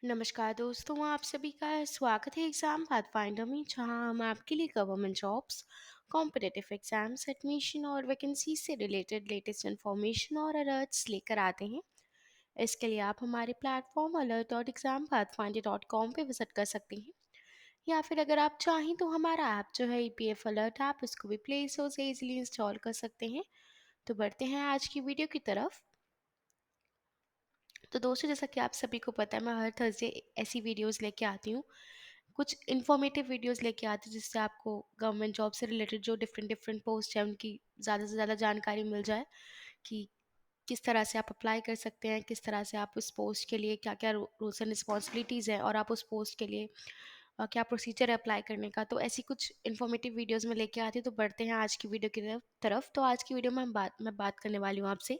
नमस्कार दोस्तों, आप सभी का स्वागत है एग्ज़ाम पाथफाइंडर में, जहां हम आपके लिए government jobs, competitive exams, admission और वैकेंसी से रिलेटेड लेटेस्ट इन्फॉर्मेशन और अलर्ट्स लेकर आते हैं। इसके लिए आप हमारे प्लेटफॉर्म alert.exampathfinder.com पे विजिट कर सकते हैं, या फिर अगर आप चाहें तो हमारा ऐप जो है EPF अलर्ट ऐप, उसको भी प्ले स्टोर से इजीली इंस्टॉल कर सकते हैं। तो बढ़ते हैं आज की वीडियो की तरफ। तो दोस्तों, जैसा कि आप सभी को पता है, मैं हर थर्सडे ऐसी वीडियोस लेके आती हूँ, कुछ इन्फॉर्मेटिव वीडियोस लेके आती हूँ, जिससे आपको गवर्नमेंट जॉब से रिलेटेड जो डिफरेंट डिफरेंट पोस्ट है उनकी ज़्यादा से ज़्यादा जानकारी मिल जाए कि किस तरह से आप अप्लाई कर सकते हैं, किस तरह से आप उस पोस्ट के लिए क्या क्या रूल्स एंड रिस्पॉन्सिबिलिटीज़ हैं, और आप उस पोस्ट के लिए क्या प्रोसीजर है अप्लाई करने का। तो ऐसी कुछ इन्फॉर्मेटिव वीडियोस में लेके आती हूँ। तो बढ़ते हैं आज की वीडियो की तरफ। तो आज की वीडियो में मैं बात करने वाली हूँ आपसे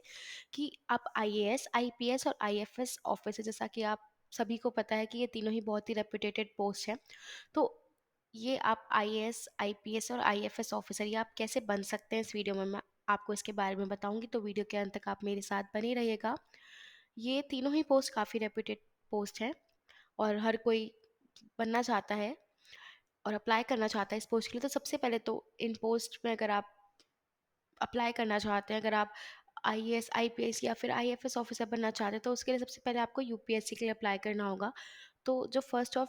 कि आप IAS, IPS और IFS ऑफिसर, जैसा कि आप सभी को पता है कि ये तीनों ही बहुत ही रेप्यूटेटेड पोस्ट हैं। तो ये आप IAS, IPS और IFS ऑफिसर ये आप कैसे बन सकते हैं, इस वीडियो में मैं आपको इसके बारे में बताऊंगी। तो वीडियो के अंत तक आप मेरे साथ बने रहिएगा। ये तीनों ही पोस्ट काफ़ी रेप्यूटेड पोस्ट हैं, और हर कोई बनना चाहता है और अप्लाई करना चाहता है इस पोस्ट के लिए। तो सबसे पहले तो इन पोस्ट में अगर आप अप्लाई करना चाहते हैं, अगर आप IAS, IPS या फिर IFS ऑफिसर बनना चाहते हैं, तो उसके लिए सबसे पहले आपको UPSC के लिए अप्लाई करना होगा। तो जो फर्स्ट और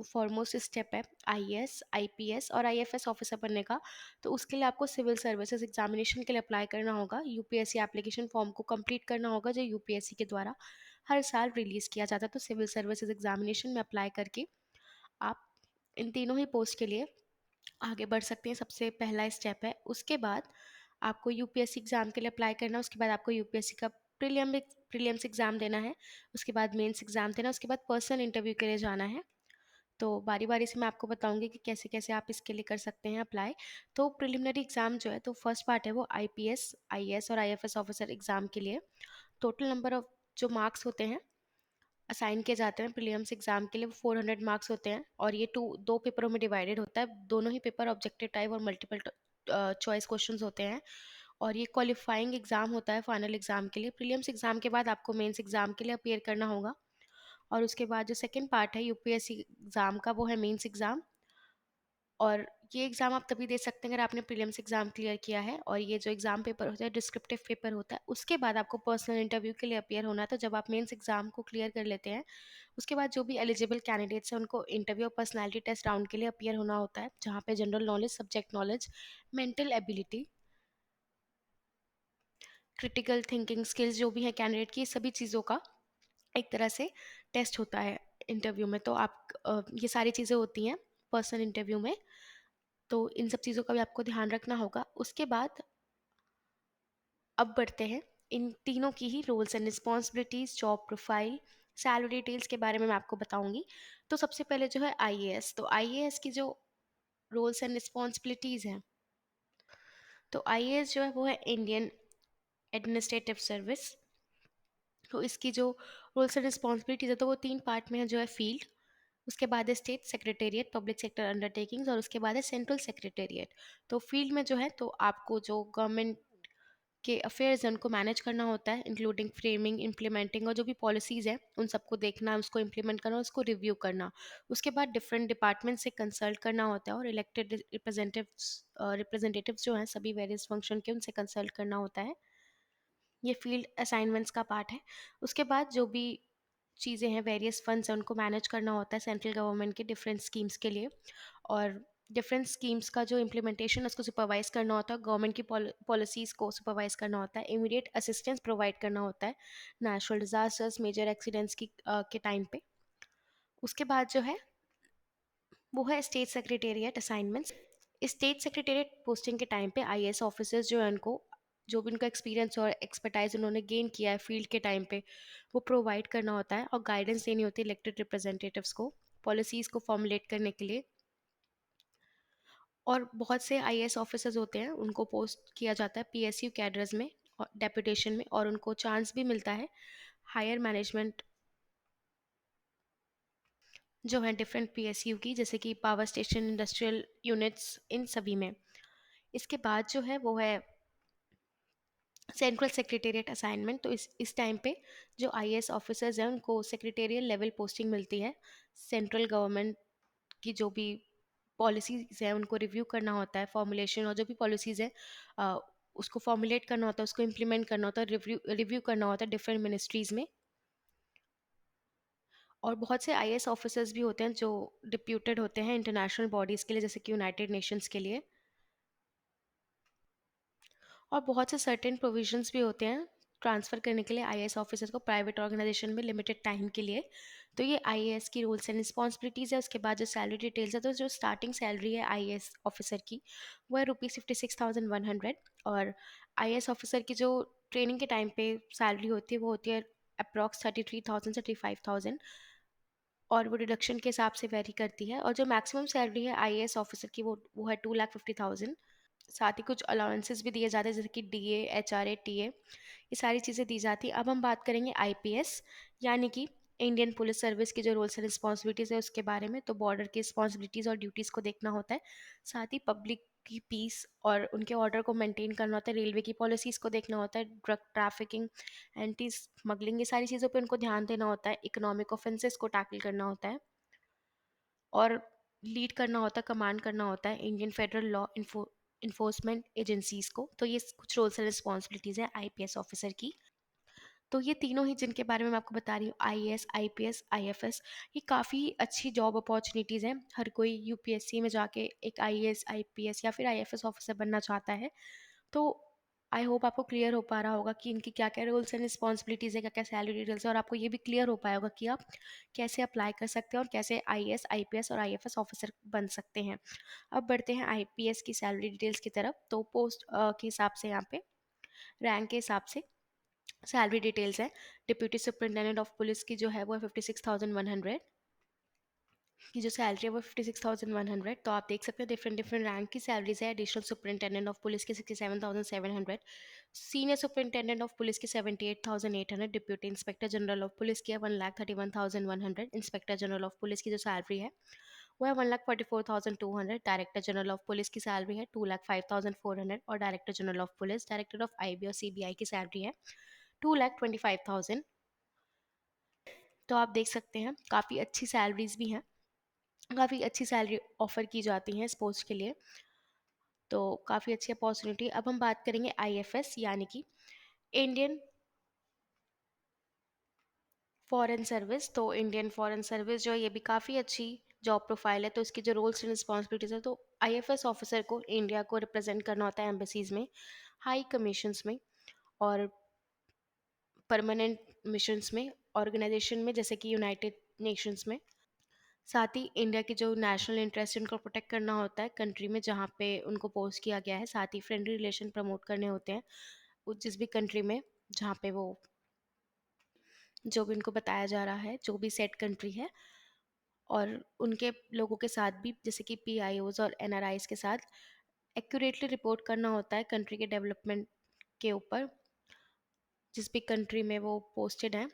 फॉरमोस्ट स्टेप है IAS, IPS और IFS ऑफिसर बनने का, तो उसके लिए आपको सिविल सर्विसेज एग्जामिनेशन के लिए अप्लाई करना होगा। UPSC एप्लीकेशन फॉर्म को कंप्लीट करना होगा, जो UPSC के द्वारा हर साल रिलीज़ किया जाता है। तो सिविल सर्विसेज एग्जामिनेशन में अप्लाई करके आप इन तीनों ही पोस्ट के लिए आगे बढ़ सकते हैं। सबसे पहला स्टेप है। उसके बाद आपको यूपीएससी एग्ज़ाम के लिए अप्लाई करना है। उसके बाद आपको यूपीएससी का प्रीलिम्स एग्ज़ाम देना है। उसके बाद मेंस एग्ज़ाम देना है। उसके बाद पर्सनल इंटरव्यू के लिए जाना है। तो बारी बारी से मैं आपको बताऊंगी कि कैसे कैसे आप इसके लिए कर सकते हैं अप्लाई। तो प्रिलिमिनरी एग्ज़ाम जो है, तो फर्स्ट पार्ट है वो IPS, IAS और IFS ऑफिसर एग्ज़ाम के लिए टोटल नंबर ऑफ जो मार्क्स होते हैं असाइन किए जाते हैं प्रीलिम्स एग्जाम के लिए, वो 400 मार्क्स होते हैं। और ये दो पेपरों में डिवाइडेड होता है। दोनों ही पेपर ऑब्जेक्टिव टाइप और मल्टीपल चॉइस क्वेश्चंस होते हैं। और ये क्वालिफाइंग एग्जाम होता है फाइनल एग्जाम के लिए। प्रीलिम्स एग्जाम के बाद आपको मेंस एग्जाम के लिए अपियर करना होगा। और उसके बाद जो सेकंड पार्ट है यूपीएससी एग्जाम का, वो है मेंस एग्जाम। और ये एग्ज़ाम आप तभी दे सकते हैं अगर आपने प्रीलिम्स एग्ज़ाम क्लियर किया है। और ये जो एग्ज़ाम पेपर होता है, डिस्क्रिप्टिव पेपर होता है। उसके बाद आपको पर्सनल इंटरव्यू के लिए अपियर होना है। तो जब आप मेंस एग्ज़ाम को क्लियर कर लेते हैं, उसके बाद जो भी एलिजिबल कैंडिडेट्स हैं, उनको इंटरव्यू और पर्सनैलिटी टेस्ट राउंड के लिए अपियर होना होता है, जहाँ पे general knowledge, subject knowledge, mental ability, critical thinking skills जो भी हैं कैंडिडेट की, सभी चीज़ों का एक तरह से टेस्ट होता है इंटरव्यू में। तो आप ये सारी चीज़ें होती हैं पर्सनल इंटरव्यू में। तो इन सब चीज़ों का भी आपको ध्यान रखना होगा। उसके बाद अब बढ़ते हैं इन तीनों की ही roles and responsibilities, job profile, salary details के बारे में मैं आपको बताऊंगी। तो सबसे पहले जो है IAS, तो IAS की जो रोल्स एंड रिस्पॉन्सिबिलिटीज़ हैं, तो IAS जो है वो है इंडियन एडमिनिस्ट्रेटिव सर्विस। तो इसकी जो रोल्स एंड रिस्पॉन्सिबिलिटीज़ है, तो वो तीन पार्ट में है। जो है फील्ड, उसके बाद है state secretariat, public sector undertakings, और उसके बाद है सेंट्रल सेक्रेटेरिएट। तो फील्ड में जो है, तो आपको जो गवर्नमेंट के अफेयर्स हैं उनको मैनेज करना होता है, इंक्लूडिंग फ्रेमिंग, इम्प्लीमेंटिंग, और जो भी पॉलिसीज़ हैं उन सबको देखना, उसको इम्प्लीमेंट करना, उसको रिव्यू करना। उसके बाद डिफरेंट डिपार्टमेंट से कंसल्ट करना होता है, और इलेक्टेड रिप्रेजेंटेटिव्स जो हैं सभी वेरियस फंक्शन के, उनसे कंसल्ट करना होता है। ये फील्ड असाइनमेंट्स का पार्ट है। उसके बाद जो भी चीज़ें हैं, वेरियस फंड्स हैं, उनको मैनेज करना होता है सेंट्रल गवर्नमेंट के डिफरेंट स्कीम्स के लिए। और डिफरेंट स्कीम्स का जो इम्प्लीमेंटेशन है उसको सुपरवाइज करना होता है, गवर्नमेंट की पॉलिसीज़ को सुपरवाइज करना होता है, इमीडिएट असिस्टेंस प्रोवाइड करना होता है नेचुरल डिजास्टर्स, मेजर एक्सीडेंट्स के टाइम पे। उसके बाद जो है वो है state secretariat assignments. State secretariat posting के टाइम पे IAS ऑफिसर्स जो है, उनको जो भी उनका एक्सपीरियंस और एक्सपर्टाइज उन्होंने गेन किया है फील्ड के टाइम पे, वो प्रोवाइड करना होता है, और गाइडेंस देनी होती है इलेक्टेड रिप्रेजेंटेटिव्स को पॉलिसीज़ को फॉर्मुलेट करने के लिए। और बहुत से IAS ऑफिसर्स होते हैं, उनको पोस्ट किया जाता है PSU कैडर्स में और डेपुटेशन में, और उनको चांस भी मिलता है हायर मैनेजमेंट जो है डिफरेंट PSU की, जैसे कि पावर स्टेशन, इंडस्ट्रियल यूनिट्स, इन सभी में। इसके बाद जो है वो है सेंट्रल सेक्रेटेरिएट असाइनमेंट, तो इस टाइम पे जो आईएएस ऑफिसर्स हैं उनको सेक्रेटेरियल लेवल पोस्टिंग मिलती है। सेंट्रल गवर्नमेंट की जो भी पॉलिसीज़ हैं उनको रिव्यू करना होता है, फॉर्मुलेशन और जो भी पॉलिसीज़ हैं अ, उसको फॉर्मुलेट करना होता है, उसको इम्प्लीमेंट करना होता है, रिव्यू रिव्यू करना होता है डिफरेंट मिनिस्ट्रीज़ में। और बहुत से आईएएस ऑफिसर्स भी होते हैं जो डिप्यूटेड होते हैं इंटरनेशनल बॉडीज़ के लिए, जैसे कि यूनाइटेड नेशंस के लिए। और बहुत से सर्टेन प्रोविजंस भी होते हैं ट्रांसफ़र करने के लिए आईएएस ऑफिसर को प्राइवेट ऑर्गेनाइजेशन में लिमिटेड टाइम के लिए। तो ये आईएएस की रूल्स एंड रिस्पॉन्सिबिलिटीज़ है। उसके बाद जो सैलरी डिटेल्स है, तो जो स्टार्टिंग सैलरी है आईएएस ऑफिसर की वो है ₹56,100। और आईएएस ऑफिसर की जो ट्रेनिंग के टाइम पे सैलरी होती है वो होती है अप्रॉक्स 33,000 से 35,000। और वो डिडक्शन के हिसाब से वेरी करती है। और जो मैक्सिमम सैलरी है आईएएस ऑफिसर की वो है 2,50,000। साथ ही कुछ अलाउंसेस भी दिए जाते हैं, जैसे कि डीए, एचआरए, टीए, ये सारी चीज़ें दी जाती हैं। अब हम बात करेंगे आईपीएस, यानी कि इंडियन पुलिस सर्विस की जो रूल्स एंड रिस्पॉन्सिबिलिटीज़ है उसके बारे में। तो बॉर्डर की रिस्पॉन्सिबिलिटीज़ और ड्यूटीज़ को देखना होता है। साथ ही पब्लिक की पीस और उनके ऑर्डर को मेंटेन करना होता है। रेलवे की पॉलिसीज़ को देखना होता है। ड्रग ट्रैफिकिंग, एंटी स्मगलिंग, ये सारी चीज़ों पे उनको ध्यान देना होता है। इकोनॉमिक ऑफेंसेस को टैकल करना होता है। और लीड करना होता है, कमांड करना होता है Indian federal law enforcement agencies को। तो ये कुछ रोल्स एंड रिस्पॉन्सिबिलिटीज़ है आईपीएस ऑफिसर की। तो ये तीनों ही जिनके बारे में मैं आपको बता रही हूँ, आईएएस, आईपीएस, आईएफएस, ये काफ़ी अच्छी जॉब अपॉर्चुनिटीज़ हैं। हर कोई यूपीएससी में जाके एक आईएएस, आईपीएस या फिर आईएफएस ऑफिसर बनना चाहता है। तो आई होप आपको क्लियर हो पा रहा होगा कि इनकी क्या-क्या रोल्स एंड रिस्पॉन्सिबिलिटीज़ है, क्या-क्या सैलरी डिटेल्स है, और आपको ये भी क्लियर हो पाया होगा कि आप कैसे अप्लाई कर सकते हैं और कैसे आईएएस, आईपीएस और आईएफएस ऑफिसर बन सकते हैं। अब बढ़ते हैं आईपीएस की सैलरी डिटेल्स की तरफ। तो पोस्ट के हिसाब से यहाँ पे रैंक के हिसाब से सैलरी डिटेल्स है। डिप्यूटी सुपरिटेंडेंट ऑफ पुलिस की जो है वो है 56,100 की जो सैलरी है वो 56,100। तो आप देख सकते हैं डिफरेंट डिफरेंट रैंक की सैलरीज है। एडिशनल सुपरिटेंडेंट ऑफ पुलिस की 67,700, सीनियर सुपरिटेंडेंट ऑफ पुलिस की 78,800, deputy inspector general of police की है 1,31,100, इंस्पेक्टर जनरल ऑफ पुलिस की जो सैलरी है वो है 1,44,200, डायरेक्टर जनरल ऑफ पुलिस की सैलरी है 2,05,400, और director general of police, director of IB और सीबीआई की सैलरी है 2,25,000। तो आप देख सकते हैं काफ़ी अच्छी सैलरीज भी हैं, काफ़ी अच्छी सैलरी ऑफ़र की जाती हैं इस पोस्ट के लिए। तो काफ़ी अच्छी अपॉर्चुनिटी। अब हम बात करेंगे आईएफएस, यानी कि इंडियन फॉरेन सर्विस। तो इंडियन फॉरेन सर्विस जो है ये भी काफ़ी अच्छी जॉब प्रोफाइल है। तो इसकी जो रोल्स एंड रिस्पॉन्सिबिलिटीज़ है, तो आईएफएस ऑफिसर को इंडिया को रिप्रेजेंट करना होता है एम्बेसीज में, हाई कमीशंस में, और परमानेंट मिशंस में, ऑर्गेनाइजेशन में जैसे कि यूनाइटेड नेशंस में। साथ ही इंडिया की जो नेशनल इंटरेस्ट है उनको प्रोटेक्ट करना होता है कंट्री में जहाँ पे उनको पोस्ट किया गया है। साथ ही फ्रेंडली रिलेशन प्रमोट करने होते हैं जिस भी कंट्री में जहाँ पे वो, जो भी उनको बताया जा रहा है, जो भी सेट कंट्री है, और उनके लोगों के साथ भी, जैसे कि पीआईओज और एनआरआईज के साथ एक्यूरेटली रिपोर्ट करना होता है कंट्री के डेवलपमेंट के ऊपर, जिस भी कंट्री में वो पोस्टेड हैं।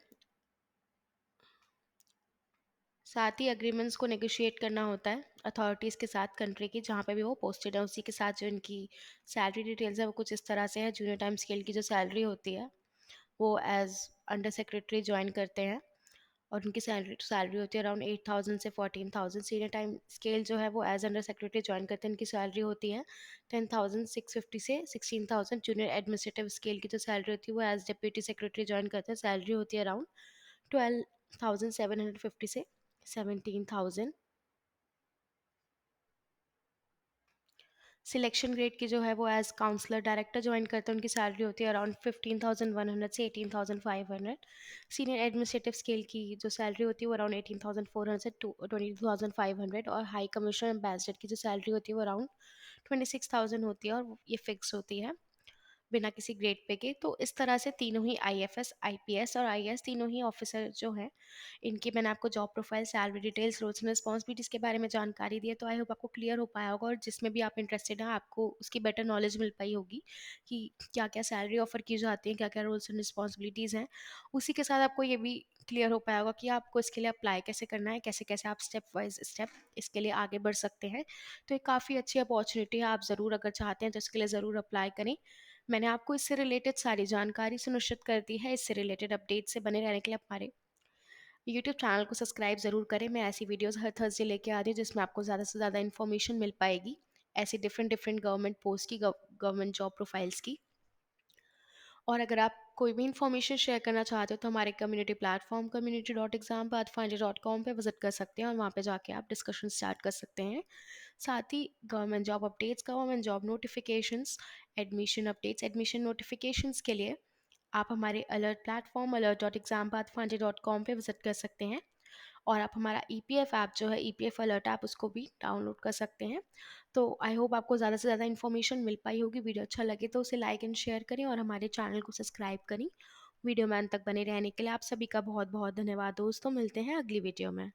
साथ ही एग्रीमेंट्स को नेगोशिएट करना होता है अथॉरिटीज़ के साथ कंट्री की जहाँ पे भी वो पोस्टेड है। उसी के साथ जो इनकी सैलरी डिटेल्स है वो कुछ इस तरह से है। जूनियर टाइम स्केल की जो सैलरी होती है वो एज अंडर सेक्रेटरी ज्वाइन करते हैं, और उनकी सैलरी सैलरी होती है अराउंड 8,000 से 14,000। सीनियर टाइम स्केल जो है वो एज अंडर सेक्रेटरी ज्वाइन करते हैं, उनकी सैलरी होती है 10,650 से 16,000। जूनियर एडमिनिस्ट्रेटिव स्केल की जो सैलरी होती है वो एज डिप्यूटी सेक्रेटरी ज्वाइन करते हैं, सैलरी होती है अराउंड 12,750 से 17,000। सिलेक्शन ग्रेड की जो है वो एज काउंसलर डायरेक्टर ज्वाइन करते हैं, उनकी सैलरी होती है अराउंड 15,100 से 18,500। सीनियर एडमिनिस्ट्रेटिव स्केल की जो सैलरी होती है वो अराउंड 18,400 से 22,500। और हाई कमिश्नर एम्बेसडर की जो सैलरी होती है वो अराउंड 26,000 होती है, और ये फिक्स होती है बिना किसी ग्रेड पे के। तो इस तरह से तीनों ही आईएफएस, आईपीएस और आईएएस तीनों ही ऑफिसर जो हैं, इनकी मैंने आपको job profile, salary details, roles and responsibilities के बारे में जानकारी दी है। तो आई होप आपको क्लियर हो पाया होगा, और जिसमें भी आप इंटरेस्टेड हैं आपको उसकी बेटर नॉलेज मिल पाई होगी कि क्या-क्या सैलरी ऑफ़र की जाती है, क्या-क्या रोल्स एंड रिस्पॉन्सिबिलिटीज़ हैं। उसी के साथ आपको ये भी क्लियर हो पाया होगा कि आपको इसके लिए अप्लाई कैसे करना है, कैसे-कैसे आप स्टेप बाय स्टेप इसके लिए आगे बढ़ सकते हैं। तो ये काफ़ी अच्छी अपॉर्च्युनिटी है, आप ज़रूर अगर चाहते हैं तो इसके लिए ज़रूर अप्लाई करें। मैंने आपको इससे रिलेटेड सारी जानकारी सुनिश्चित कर दी है। इससे रिलेटेड अपडेट से बने रहने के लिए हमारे यूट्यूब चैनल को सब्सक्राइब ज़रूर करें। मैं ऐसी वीडियोज़ हर थर्सडे लेके आ रही हूँ जिसमें आपको ज़्यादा से ज़्यादा इन्फॉर्मेशन मिल पाएगी, ऐसी डिफरेंट डिफरेंट गवर्नमेंट पोस्ट की, गवर्नमेंट जॉब प्रोफाइल्स की। और अगर आप कोई भी इन्फॉर्मेशन शेयर करना चाहते हो तो हमारे कम्युनिटी प्लेटफॉर्म community.exampathfinder.com पे विजिट कर सकते हैं और वहाँ पे जाके आप डिस्कशन स्टार्ट कर सकते हैं। साथ ही government job updates, government job notifications, admission notifications के लिए आप हमारे अलर्ट प्लेटफॉर्म alert.exampathfinder.com पे विजिट कर सकते हैं। और आप हमारा ईपीएफ ऐप जो है, ईपीएफ अलर्ट ऐप, उसको भी डाउनलोड कर सकते हैं। तो आई होप आपको ज़्यादा से ज़्यादा इन्फॉर्मेशन मिल पाई होगी। वीडियो अच्छा लगे तो उसे लाइक एंड शेयर करें और हमारे चैनल को सब्सक्राइब करें। वीडियो में अंत तक बने रहने के लिए आप सभी का बहुत बहुत धन्यवाद दोस्तों। मिलते हैं अगली वीडियो में।